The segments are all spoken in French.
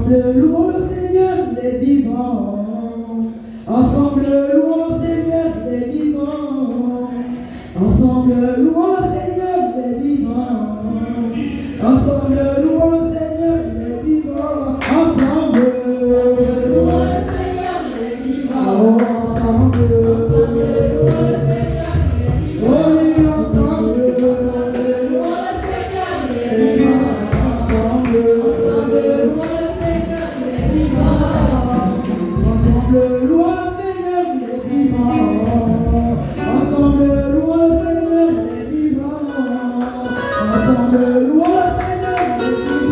Ensemble, louons le Seigneur, les vivants. Ensemble, louons le Seigneur, les vivants. Ensemble, louons le Seigneur, les vivants. Ensemble, louons le Seigneur, les vivants. Ensemble, louons le Seigneur, les vivants. Ensemble, louons le Seigneur, les vivants. Oui, ensemble, louons le Seigneur, les vivants. Ensemble, louons le Seigneur, les vivants. Ensemble, louons le Seigneur, les vivants. Ensemble, louons le Seigneur, les vivants.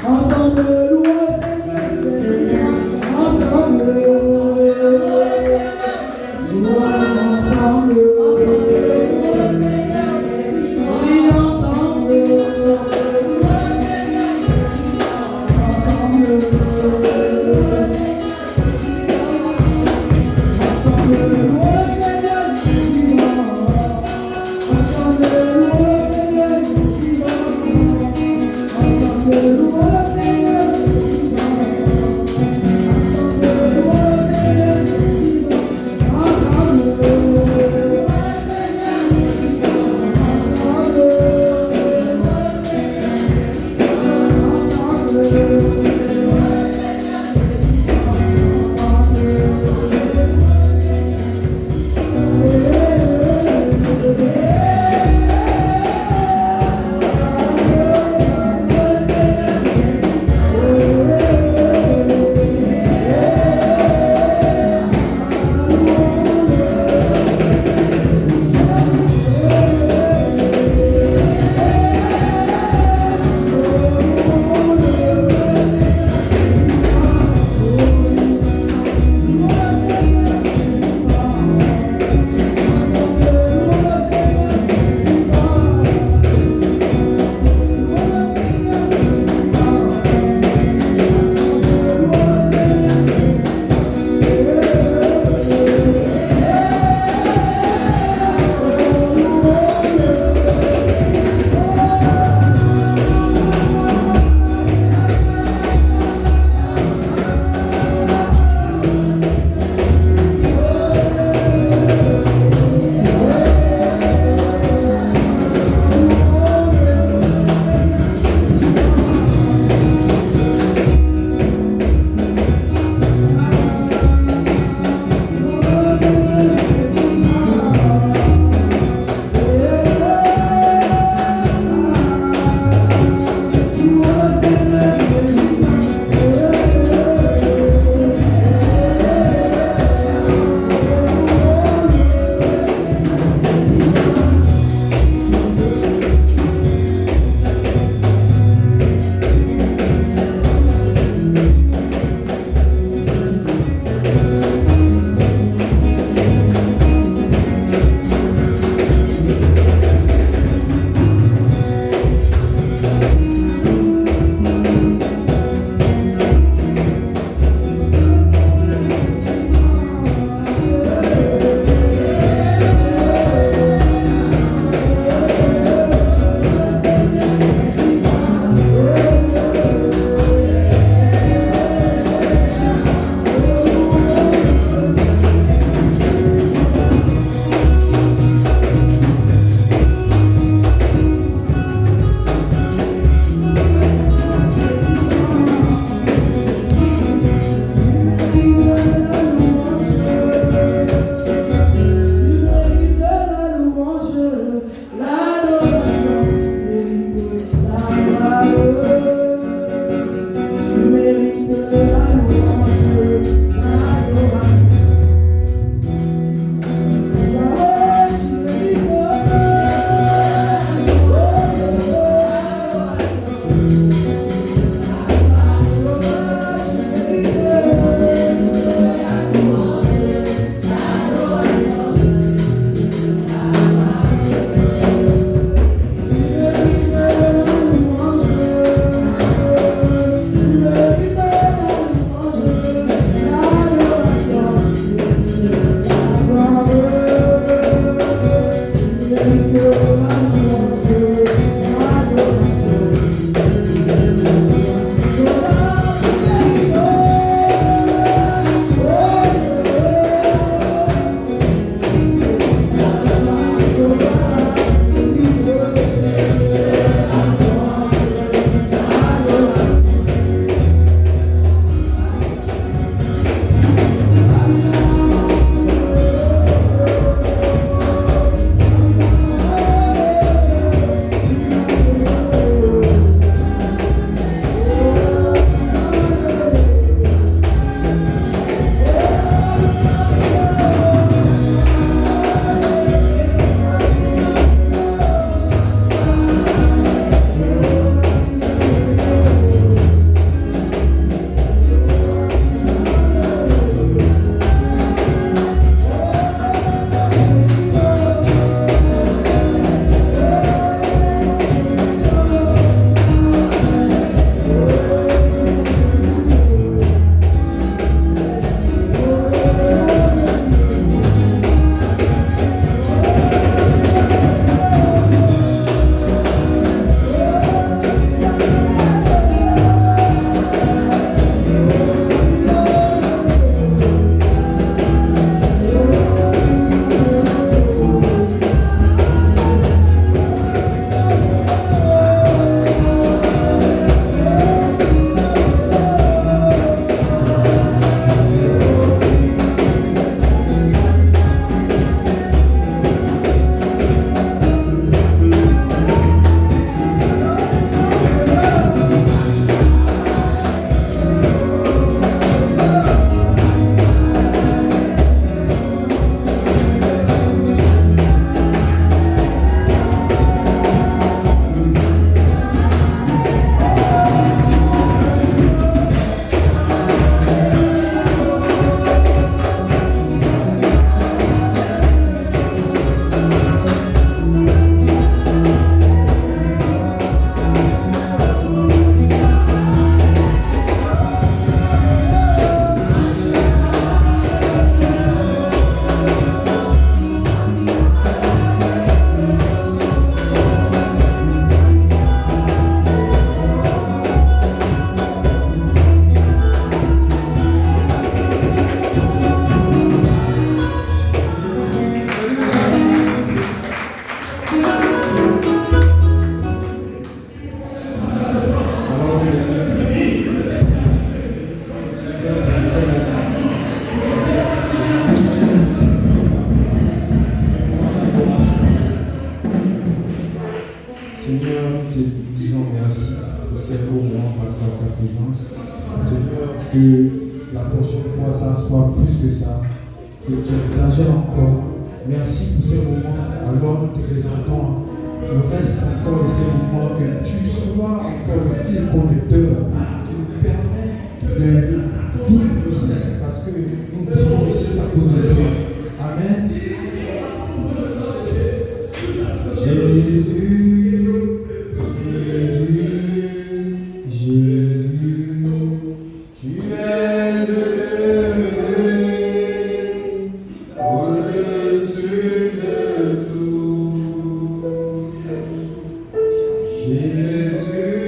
Ensemble, louons le Seigneur, les vivants. Ensemble, louons le Seigneur, les vivants. Ensemble, louons le Seigneur, les vivants. Oui, ensemble, louons le Seigneur, les vivants. Ensemble, louons le Seigneur, finances. Seigneur, que la prochaine fois, ça soit plus que ça. Que tu exagères encore. Merci pour ces moments. Alors nous te présentons le reste encore de ces moments. Que tu sois encore le fil conducteur qui nous permet de vivre ici. Parce que nous vivons ici à cause de toi. Amen. Jésus, Jésus, Jésus, tu es élevé au-dessus de tout. Jésus, Jésus,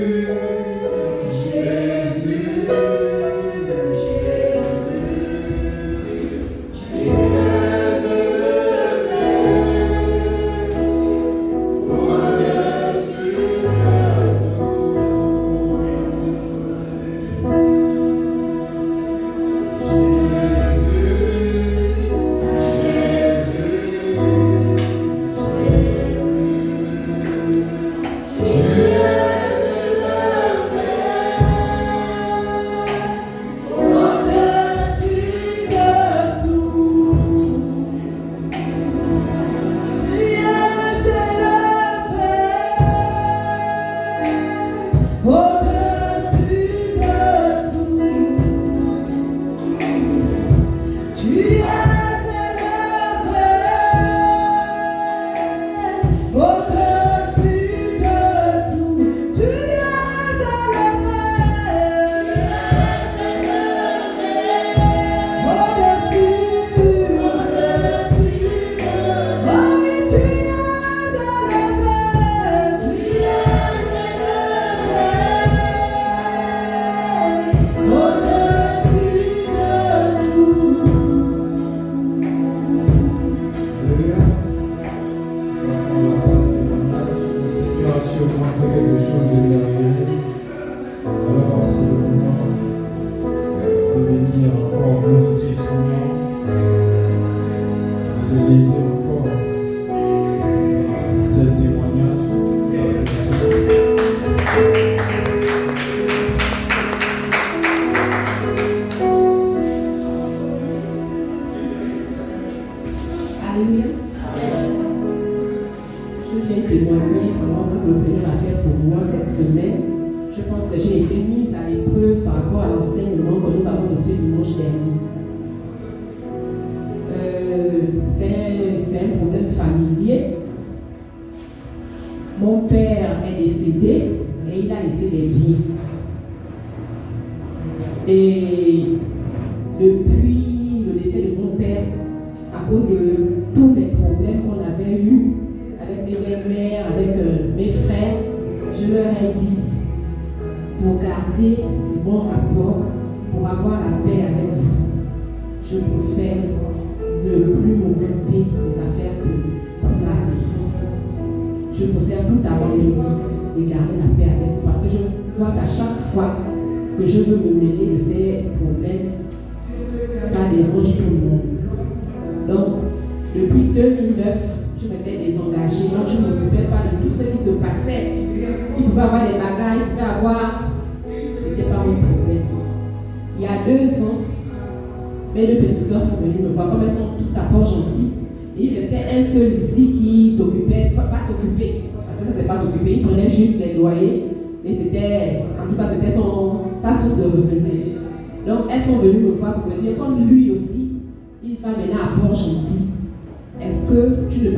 tu es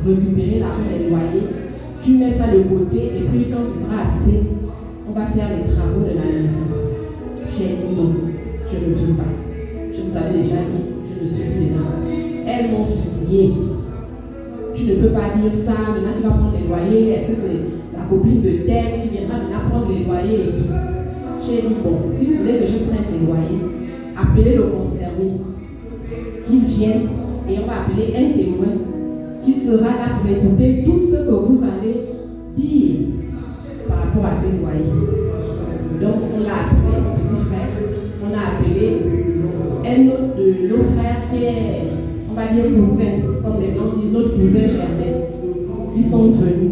récupérer l'argent des loyers, tu mets ça de côté et puis quand il sera assez, on va faire les travaux de la maison. J'ai dit non, je ne veux pas. Je vous avais déjà dit, je ne suis plus dedans. Elles m'ont supplié. Tu ne peux pas dire ça, maintenant tu vas prendre les loyers, est-ce que c'est la copine de tête qui viendra maintenant prendre les loyers et tout. J'ai dit bon, si vous voulez que je prenne les loyers, appelez le concerné, qu'il vienne et on va appeler un témoin qui sera là pour écouter tout ce que vous allez dire par rapport à ces loyers. Donc on l'a appelé mon petit frère, on a appelé un autre de nos frères qui est, on va dire cousin, comme les gens disent, notre cousin Germain. Ils sont venus.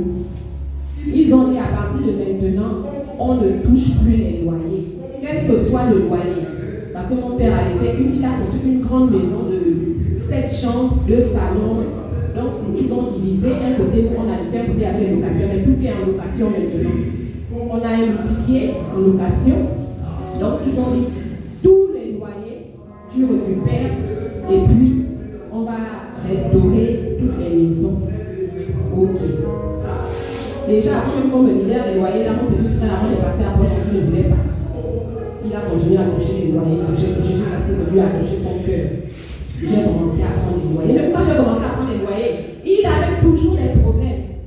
Ils ont dit à partir de maintenant, on ne touche plus les loyers. reçoit le loyer. Parce que mon père a il a construit une grande maison de 7 chambres, 2 salons. Donc, ils ont divisé un côté, nous on habitait un côté avec les locataires, mais tout est en location maintenant. On a un ticket en location. Donc, ils ont dit, tous les loyers, tu récupères, et puis, on va restaurer toutes les maisons. Ok. Déjà, avant même qu'on me libère les loyers, là, mon petit frère, avant de partir à Port-Gentil, ne voulait pas. Il a continué à toucher les loyers, toucher jusqu'à ce que lui a touché son cœur. J'ai commencé à prendre les loyers. Même quand j'ai commencé à prendre les loyers, il avait toujours des problèmes.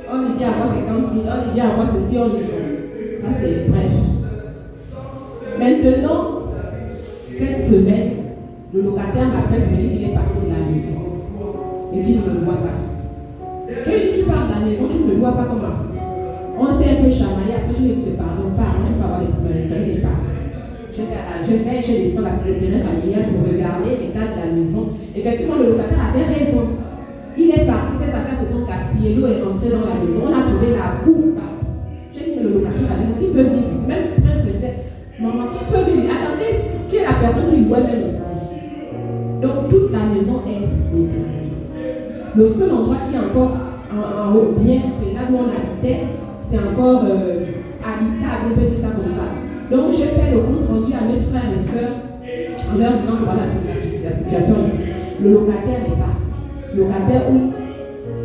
Olivier a quoi 50 000, Olivier a quoi ceci, Olivier. Ça, c'est bref. Maintenant, cette semaine, le locataire m'appelle et me dit qu'il est parti de la maison et qu'il ne me voit pas. Je lui ai dit, tu pars de la maison, tu ne me vois pas comment. On s'est un peu chamaillé, après je lui ai dit, pardon, pars, moi je ne peux pas avoir les problèmes, il est parti. Je descends le terrain familial pour regarder l'état de la maison. Effectivement, le locataire avait raison. Il est parti, ses affaires se sont gaspillées, l'eau est rentrée dans la maison, on a trouvé la boue partout. J'ai dit, mais le locataire a dit, qui peut vivre ici? Même le prince me disait, maman, qui peut vivre? Attendez, qui est la personne qui loue même ici? Donc, toute la maison est dégradée. Le seul endroit qui est encore en haut bien, c'est là où on habitait, c'est encore habitable, on peut dire ça comme ça. Donc, j'ai fait le compte rendu à mes frères et sœurs en leur disant voilà la situation ici. Le locataire est parti. Le locataire où?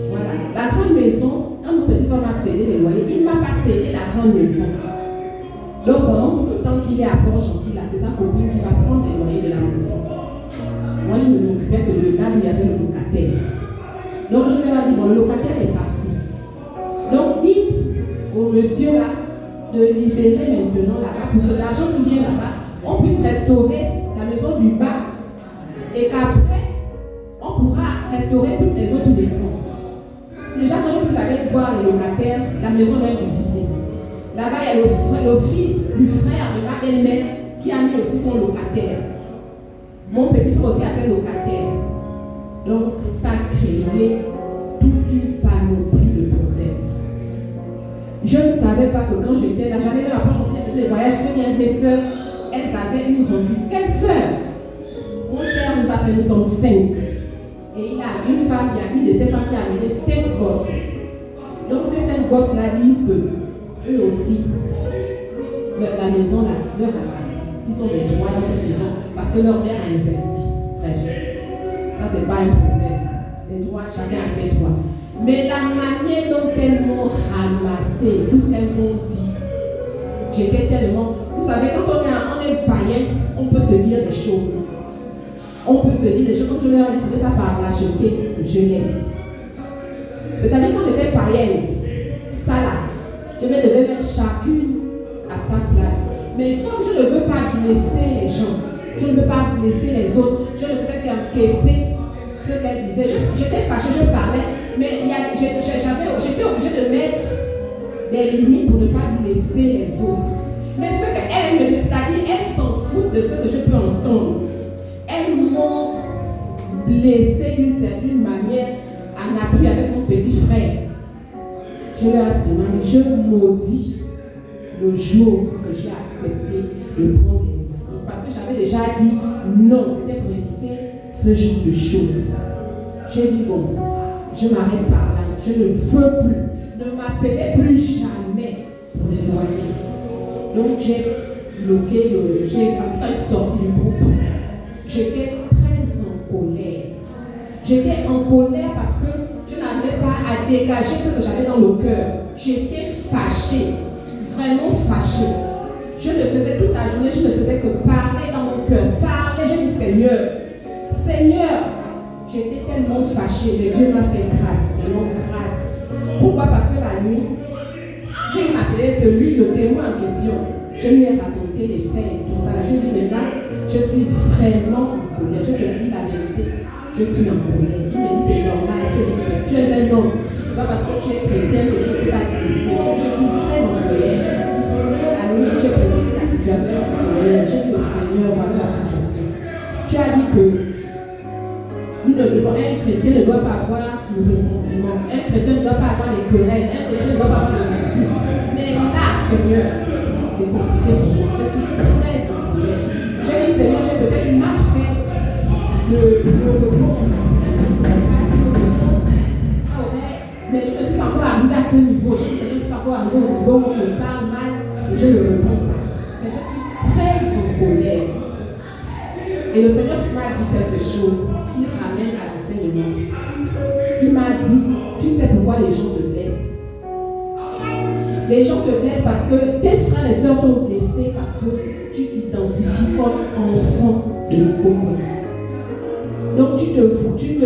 Voilà. La grande maison, quand mon petit frère m'a cédé les loyers, il ne m'a pas cédé la grande maison. Donc, pendant tout le temps qu'il est à Port-Gentil, là, c'est sa copine qui va prendre les loyers de la maison. Moi, je ne m'occupais que de là où il y avait le locataire. Donc, je leur ai dit bon, le locataire est parti. Donc, dites au monsieur là, de libérer maintenant là-bas, pour que l'argent qui vient là-bas, on puisse restaurer la maison du bas et qu'après, on pourra restaurer toutes les autres maisons. Déjà, quand je suis allée voir les locataires, la maison est difficile. Là-bas, il y a le fils du frère de ma belle-mère qui a mis aussi son locataire. Mon petit frère aussi a ses locataires. Donc, ça a créé toute une panoplie de problèmes. Je ne savais pas que quand j'étais là, j'avais la porte, je faisais des voyages, je viens avec mes soeurs, elles avaient une rancune. Quelle soeur? Mon père nous a fait, nous sommes 5. Et il a une femme, il y a une de ces femmes qui a amené 5 gosses. Donc ces 5 gosses-là disent que eux aussi, la maison là, leur appartient. Ils ont des droits dans cette maison parce que leur mère a investi. Bref, ça c'est pas un problème. Les droits, chacun a ses droits. Mais la manière dont elles m'ont ramassé tout ce qu'elles ont dit, j'étais tellement... Vous savez, quand on est païen, on peut se dire des choses. On peut se dire des choses. Comme je leur ai dit, ce n'est pas par lâcheté que je laisse. C'est-à-dire quand j'étais païenne, ça là, je me devais mettre chacune à sa place. Mais comme je ne veux pas blesser les gens, je ne veux pas blesser les autres, je ne faisais qu'encaisser ce qu'elle disait. J'étais fâchée, je parlais, mais j'étais obligée de mettre des limites pour ne pas blesser les autres. Mais ce qu'elle me dit, c'est-à-dire, elles s'en foutent de ce que je peux entendre. Elles m'ont blessée d'une certaine manière en appui avec mon petit frère. Je leur ai souvent dit, je maudis le jour que j'ai accepté de prendre les loyers. Parce que j'avais déjà dit non, c'était pour éviter ce genre de choses. J'ai dit bon, je m'arrête par là, je ne veux plus, ne m'appelez plus jamais pour les loyers. Donc j'ai bloqué, j'ai sorti du groupe. J'étais très en colère. J'étais en colère parce que je n'avais pas à dégager ce que j'avais dans le cœur. J'étais fâchée, vraiment fâchée. Je ne faisais toute la journée, je ne faisais que parler dans mon cœur. Parler, je dis Seigneur, j'étais tellement fâchée, mais Dieu m'a fait grâce, vraiment grâce. Pourquoi? Parce que la nuit, j'ai appelé le témoin en question. Je lui ai raconté les faits et tout ça. Je lui ai dit, mais là, je suis vraiment en colère. Je te dis la vérité. Je suis en colère. Il me dit, c'est normal, tu es un homme. C'est pas parce que tu es chrétien que tu ne peux pas te laisser. Je suis très en colère. La nuit, j'ai présenté la situation au Seigneur. J'ai dit au Seigneur, voilà la situation. Tu as dit que un chrétien ne doit pas avoir le ressentiment. Un chrétien ne doit pas avoir les querelles. Un chrétien ne doit pas avoir le vécu. Mais là, Seigneur, c'est compliqué pour moi. Je suis très me répondent. Peut-être que je ne pourrais pas, ils me répondent. Ah ouais, mais je ne suis pas encore arrivé à ce niveau. Je ne suis pas encore arrivé au niveau où on me parle mal et je ne réponds pas. Mais je suis très en colère. Et le Seigneur m'a dit quelque chose qui ramène à l'enseignement. Il m'a dit, tu sais pourquoi les gens te blessent. Les gens te blessent parce que tes frères et sœurs t'ont blessé parce que tu t'identifies comme enfant de l'Économie. Donc tu t'identifies à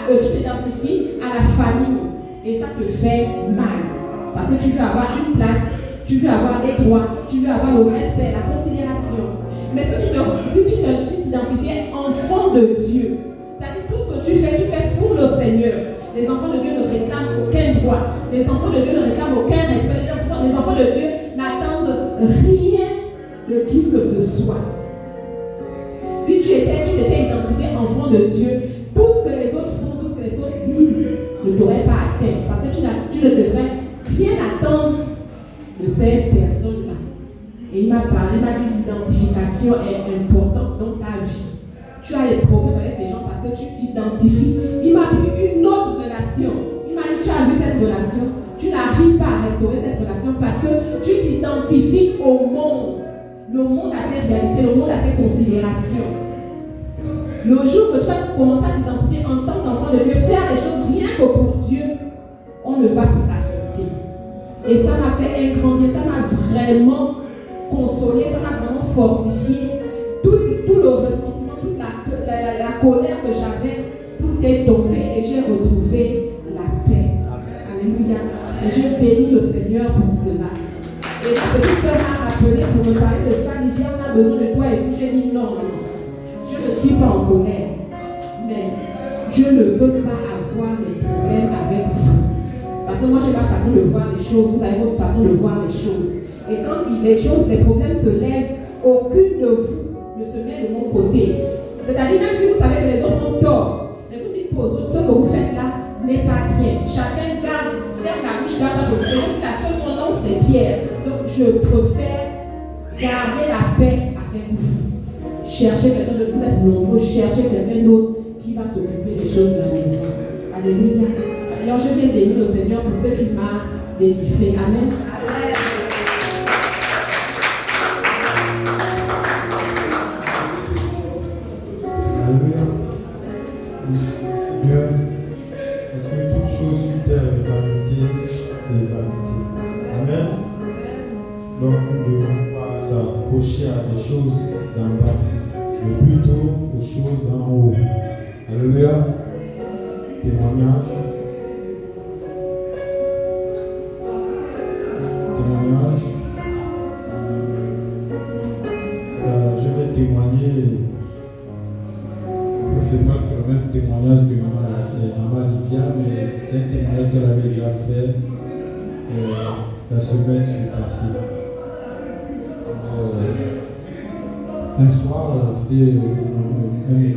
eux, tu t'identifies à la famille et ça te fait mal. Parce que tu veux avoir une place, tu veux avoir des droits, tu veux avoir le respect, la considération. Mais si tu t'identifies enfant de Dieu, c'est-à-dire tout ce que tu fais pour le Seigneur. Les enfants de Dieu ne réclament aucun droit. Les enfants de Dieu ne réclament aucun respect. Les enfants de Dieu n'attendent rien de qui que ce soit. Si tu t'étais identifié enfant de Dieu, tout ce que les autres font, tout ce que les autres disent, ne t'aurait pas atteint. Parce que tu ne devrais rien attendre de ces personnes-là. Et il m'a parlé, il m'a dit l'identification est importante dans ta vie. Tu as des problèmes avec les gens parce que tu t'identifies. Il m'a pris une autre relation. Il m'a dit, tu as vu cette relation, tu n'arrives pas à restaurer cette relation parce que tu t'identifies au monde. Le monde a ses réalités, le monde a ses considérations. Le jour que tu vas commencer à t'identifier en tant qu'enfant de Dieu, faire les choses rien que pour Dieu, on ne va plus t'affecter. Et ça m'a fait un grand bien, ça m'a vraiment consolé, ça m'a vraiment fortifié. Tout le ressentiment, toute la colère que j'avais, tout est tombé et j'ai retrouvé la paix. Alléluia. Et je bénis le Seigneur pour cela. Et la petite soeur m'a appelé pour me parler de ça. Il dit, on a besoin de toi. Et puis j'ai dit non. Je ne suis pas en colère. Mais je ne veux pas avoir des problèmes avec vous. Parce que moi j'ai ma façon de voir les choses. Vous avez votre façon de voir les choses. Et quand les problèmes se lèvent, aucune de vous ne se met de mon côté. C'est-à-dire, même si vous savez que les autres ont tort, mais vous dites aux autres, ce que vous faites là n'est pas bien. Chacun garde la bouche, garde sa position. Je suis la seule qui lance des pierres. Donc, je préfère garder la paix avec vous. Cherchez quelqu'un d'autre, vous êtes nombreux, cherchez quelqu'un d'autre qui va s'occuper des choses de la maison. Alléluia. Alors, je viens bénir le Seigneur pour ce qu'il m'a délivré. Amen. Seigneur, est-ce que toute chose sur terre est vanité et vanité? Amen. Donc nous ne devons pas s'approcher à des choses d'en bas, mais plutôt aux choses d'en haut. Alléluia. Témoignage. Je vais témoigner. C'est presque le même témoignage que maman Livia, mais c'est un témoignage qu'elle avait déjà fait la semaine passée. Un soir, c'était un midi,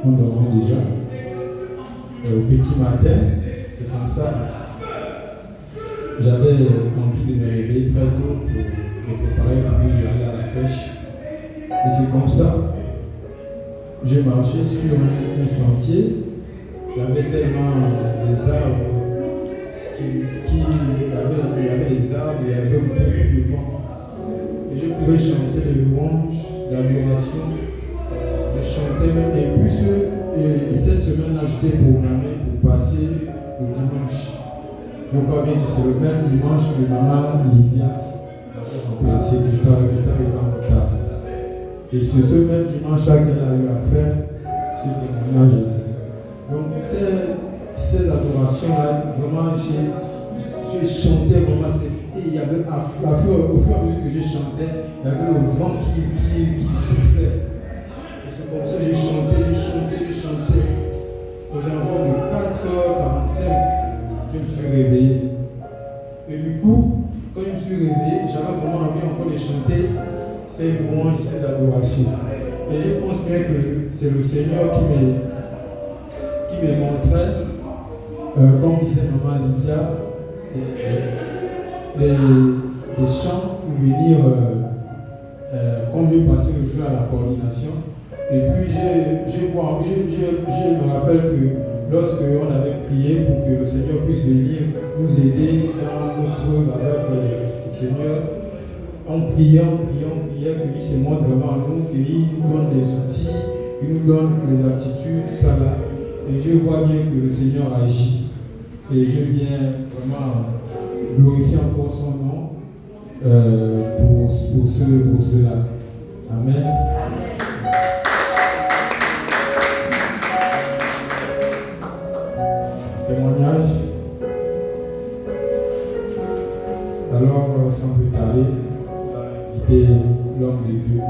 on dormait déjà. Au petit matin, c'est comme ça. J'avais envie de me réveiller très tôt pour me préparer pour aller à la pêche. Et c'est comme ça. J'ai marché sur un sentier. Il y avait tellement des arbres il y avait des arbres, il y avait beaucoup de vent. Et je pouvais chanter des louanges, d'adoration. Je chantais même des bus. Et cette semaine-là, j'étais programmé pour passer le dimanche. Je crois bien que c'est le même dimanche que maman Livia m'a remplacé, que je t'avais en retard. Et c'est ce même dimanche qu'elle a eu à faire ce témoignage. Donc ces adorations-là, vraiment, j'ai chanté vraiment. Et il y avait, au fur et à mesure que je chantais, il y avait le vent qui soufflait. Et c'est comme ça que j'ai chanté. Aux alentours de 4h45, je me suis réveillé. Et du coup, quand je me suis réveillé, j'avais vraiment envie encore de chanter ces louanges et ces adorations. Et je pense bien que c'est le Seigneur qui me montrait, comme disait maman Livia, des chants pour venir, comme je passais le jour à la coordination, Et puis je me rappelle que lorsque on avait prié pour que le Seigneur puisse venir nous aider dans notre œuvre avec le Seigneur, on priait qu'il se montre vraiment à nous, qu'il nous donne des outils, qu'il nous donne des aptitudes, tout ça là. Et je vois bien que le Seigneur agit. Et je viens vraiment glorifier encore son nom pour cela. Amen. Témoignage. Alors, sans plus tarder, on va inviter l'homme de Dieu.